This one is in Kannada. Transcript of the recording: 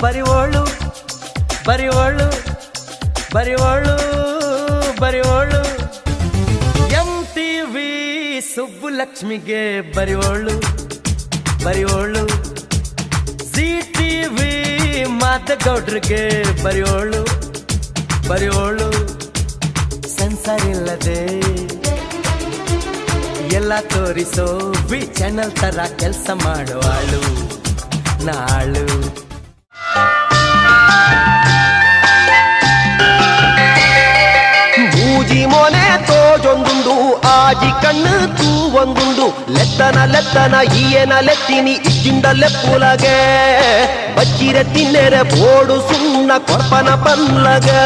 ಬರಿವೋಳು ಬರಿವೋಳು ಬರಿವೋಳು ಬರಿವೋಳು MTV ಸುಬ್ಬುಲಕ್ಷ್ಮಿಗೆ ಬರಿವೋಳು ಬರಿವೋಳು ZTV ಮಾದಗೌಡ್ರಿಗೆ ಬರಿವೋಳು ಬರಿವೋಳು ಸೆನ್ಸರ್ ಇಲ್ಲದೆ ಎಲ್ಲ ತೋರಿಸೋ ವಿ ಚಾನಲ್ ತರ ಕೆಲಸ ಮಾಡುವಾಳು ನಾಳು ಮೂಜಿ ಮೊನೆ ತೋಜೊಂದುಂಡು ಆಜಿ ಕಣ್ಣು ತೂವೊಂದುಂಡು ಲೆತ್ತನ ಈಯನ ಲೆತ್ತಿನಿ ಇಜ್ಜಿಂಡ ಲೆಪ್ಪುಲಗೆ ಬಚ್ಚಿರೆ ತಿನ್ನೆರೆ ಬೋಡು ಸುಣ್ಣ ಕೊರ್ಪನ ಪನ್ಲಗೆ